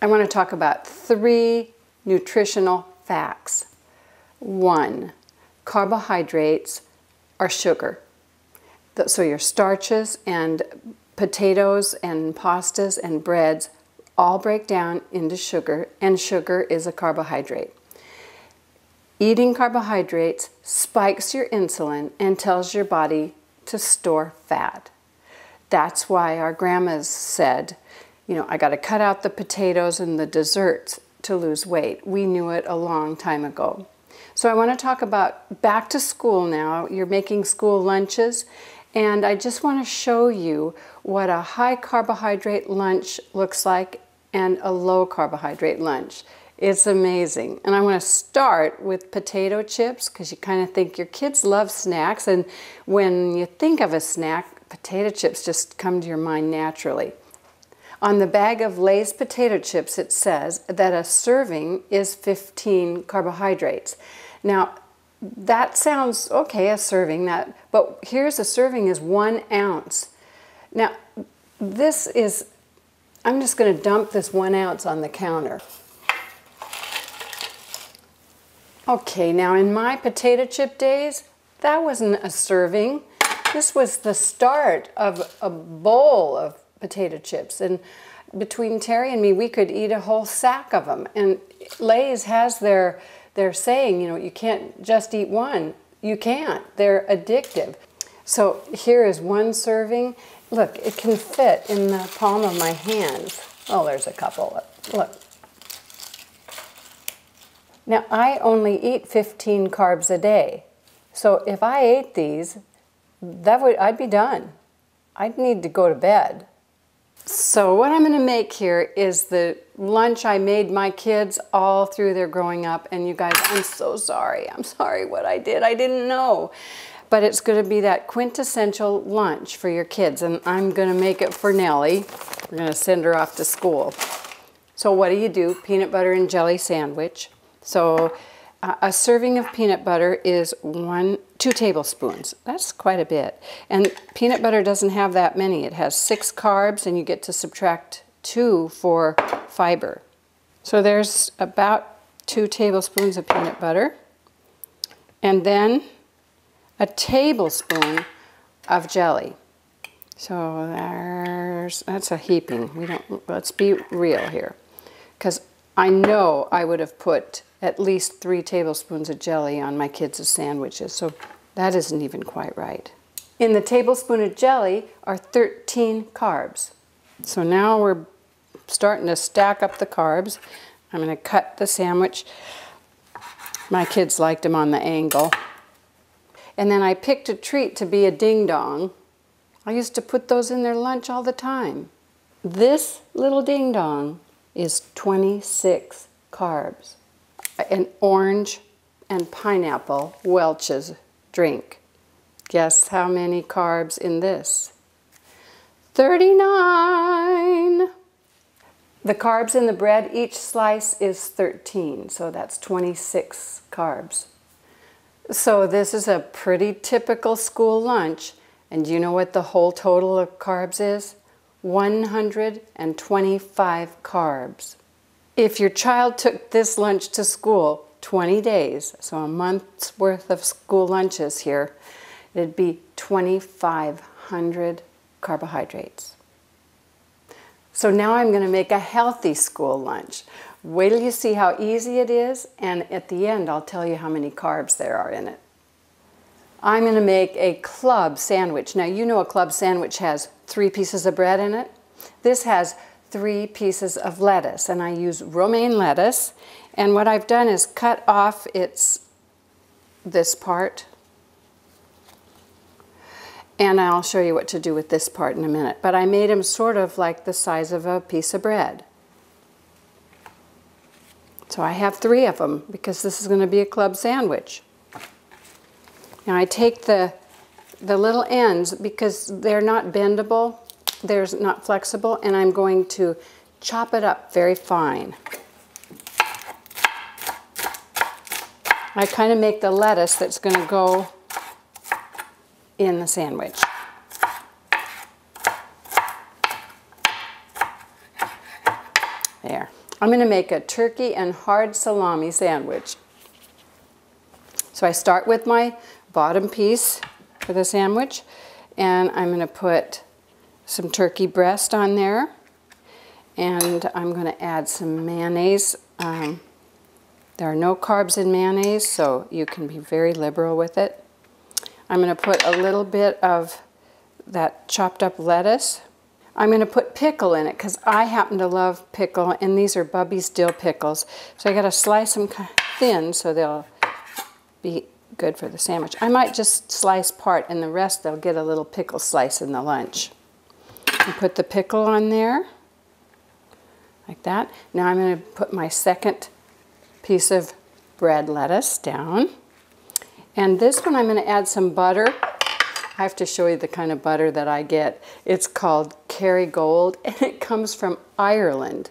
I want to talk about 3 nutritional facts. 1, carbohydrates are sugar. So your starches and potatoes and pastas and breads all break down into sugar, and sugar is a carbohydrate. Eating carbohydrates spikes your insulin and tells your body to store fat. That's why our grandmas said, you know, I got to cut out the potatoes and the desserts to lose weight. We knew it a long time ago. So I want to talk about back to school now. You're making school lunches, and I just want to show you what a high carbohydrate lunch looks like and a low carbohydrate lunch. It's amazing. And I want to start with potato chips because you kind of think your kids love snacks, and when you think of a snack, potato chips just come to your mind naturally. On the bag of Lay's potato chips, it says that a serving is 15 carbohydrates. Now, that sounds okay, a serving, but here's a serving is 1 ounce. Now, I'm just going to dump this 1 ounce on the counter. Okay, now in my potato chip days, that wasn't a serving. This was the start of a bowl of potato chips, and between Terry and me, we could eat a whole sack of them. And Lay's has their saying, you know, you can't just eat one. You can't. They're addictive. So here is 1 serving. Look, it can fit in the palm of my hands. Oh, there's a couple. Look. Now, I only eat 15 carbs a day. So if I ate these, I'd be done. I'd need to go to bed. So what I'm going to make here is the lunch I made my kids all through their growing up. And you guys, I'm so sorry. I'm sorry what I did. I didn't know. But it's going to be that quintessential lunch for your kids. And I'm going to make it for Nellie. We're going to send her off to school. So what do? Peanut butter and jelly sandwich. So a serving of peanut butter is 2 tablespoons. That's quite a bit. And peanut butter doesn't have that many. It has 6 carbs, and you get to subtract 2 for fiber. So there's about 2 tablespoons of peanut butter. And then a tablespoon of jelly. So that's a heaping. Let's be real here. Because I know I would have put at least 3 tablespoons of jelly on my kids' sandwiches, so that isn't even quite right. In the tablespoon of jelly are 13 carbs. So now we're starting to stack up the carbs. I'm going to cut the sandwich. My kids liked them on the angle. And then I picked a treat to be a ding-dong. I used to put those in their lunch all the time. This little ding-dong is 26 carbs. An orange and pineapple Welch's drink. Guess how many carbs in this? 39! The carbs in the bread, each slice is 13, so that's 26 carbs. So this is a pretty typical school lunch, and do you know what the whole total of carbs is? 125 carbs. If your child took this lunch to school 20 days, so a month's worth of school lunches here, it'd be 2,500 carbohydrates. So now I'm going to make a healthy school lunch. Wait till you see how easy it is, and at the end I'll tell you how many carbs there are in it. I'm going to make a club sandwich. Now you know a club sandwich has 3 pieces of bread in it. This has 3 pieces of lettuce, and I use romaine lettuce. And what I've done is cut off this part. And I'll show you what to do with this part in a minute. But I made them sort of like the size of a piece of bread. So I have 3 of them because this is going to be a club sandwich. Now I take the little ends because they're not bendable. They're not flexible, and I'm going to chop it up very fine. I kind of make the lettuce that's going to go in the sandwich. There. I'm going to make a turkey and hard salami sandwich. So I start with my bottom piece for the sandwich, and I'm going to put some turkey breast on there, and I'm going to add some mayonnaise. There are no carbs in mayonnaise, so you can be very liberal with it. I'm going to put a little bit of that chopped up lettuce. I'm going to put pickle in it because I happen to love pickle, and these are Bubby's dill pickles. So I got to slice them thin so they'll be good for the sandwich. I might just slice part, and the rest they'll get a little pickle slice in the lunch. I put the pickle on there, like that. Now I'm going to put my second piece of bread lettuce down. And this one I'm going to add some butter. I have to show you the kind of butter that I get. It's called Kerrygold, and it comes from Ireland.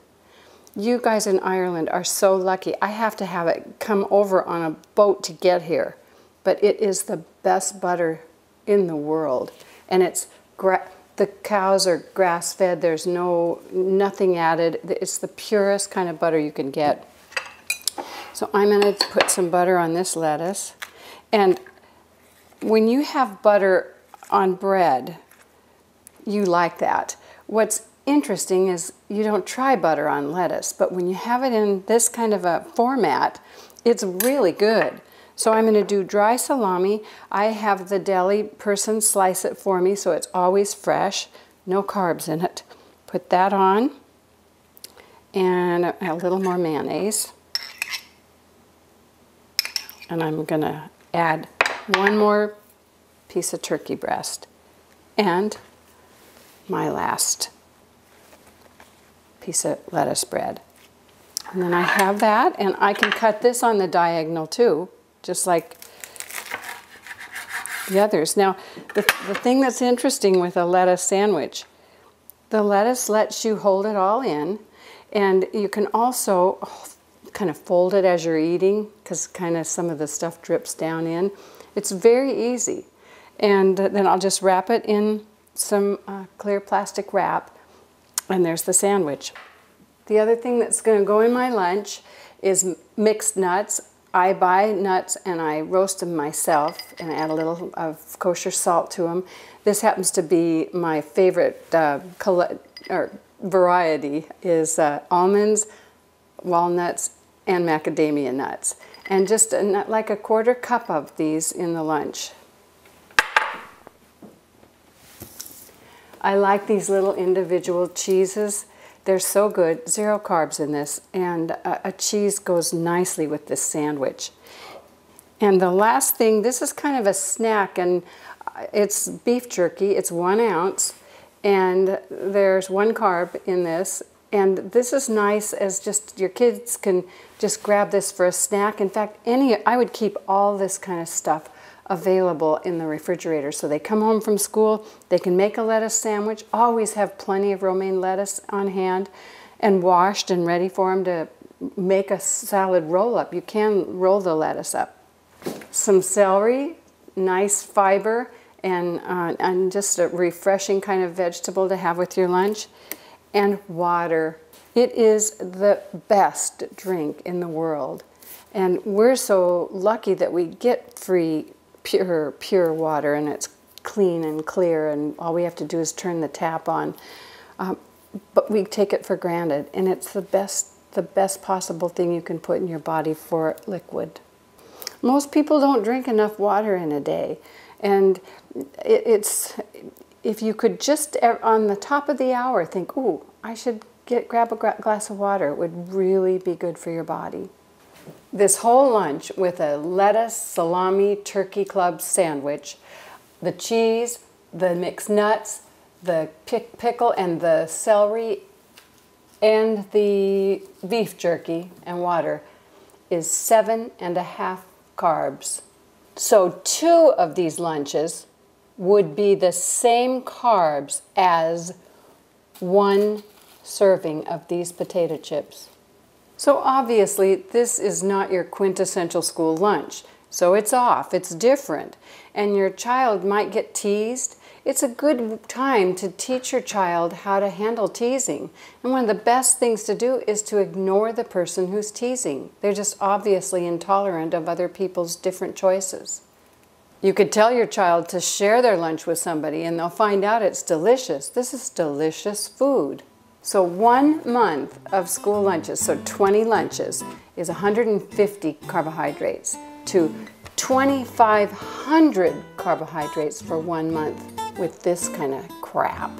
You guys in Ireland are so lucky. I have to have it come over on a boat to get here. But it is the best butter in the world. And it's the cows are grass-fed. There's nothing added. It's the purest kind of butter you can get. So I'm going to put some butter on this lettuce. And when you have butter on bread, you like that. What's interesting is you don't try butter on lettuce, but when you have it in this kind of a format, it's really good. So I'm going to do dry salami. I have the deli person slice it for me, so it's always fresh, no carbs in it. Put that on, and a little more mayonnaise. And I'm going to add one more piece of turkey breast and my last piece of lettuce bread. And then I have that, and I can cut this on the diagonal too, just like the others. Now, the thing that's interesting with a lettuce sandwich, the lettuce lets you hold it all in, and you can also kind of fold it as you're eating because kind of some of the stuff drips down in. It's very easy. And then I'll just wrap it in some clear plastic wrap, and there's the sandwich. The other thing that's going to go in my lunch is mixed nuts. I buy nuts and I roast them myself and add a little of kosher salt to them. This happens to be my favorite variety is almonds, walnuts, and macadamia nuts. And just like a quarter cup of these in the lunch. I like these little individual cheeses. They're so good. 0 carbs in this, and a cheese goes nicely with this sandwich. And the last thing, this is kind of a snack, and it's beef jerky. It's 1 ounce, and there's 1 carb in this. And this is nice as just your kids can just grab this for a snack. In fact, I would keep all this kind of stuff available in the refrigerator. So they come home from school, they can make a lettuce sandwich, always have plenty of romaine lettuce on hand and washed and ready for them to make a salad roll-up. You can roll the lettuce up. Some celery, nice fiber, and just a refreshing kind of vegetable to have with your lunch. And water. It is the best drink in the world. And we're so lucky that we get free, pure water, and it's clean and clear, and all we have to do is turn the tap on. But we take it for granted, and it's the best possible thing you can put in your body for liquid. Most people don't drink enough water in a day, and if you could just on the top of the hour think, ooh, I should grab a glass of water, it would really be good for your body. This whole lunch with a lettuce, salami, turkey club sandwich, the cheese, the mixed nuts, the pickle and the celery, and the beef jerky and water is 7.5 carbs. So 2 of these lunches would be the same carbs as 1 serving of these potato chips. So obviously this is not your quintessential school lunch. So it's off, it's different. And your child might get teased. It's a good time to teach your child how to handle teasing. And one of the best things to do is to ignore the person who's teasing. They're just obviously intolerant of other people's different choices. You could tell your child to share their lunch with somebody and they'll find out it's delicious. This is delicious food. So 1 month of school lunches, so 20 lunches, is 150 carbohydrates to 2,500 carbohydrates for 1 month with this kind of crap.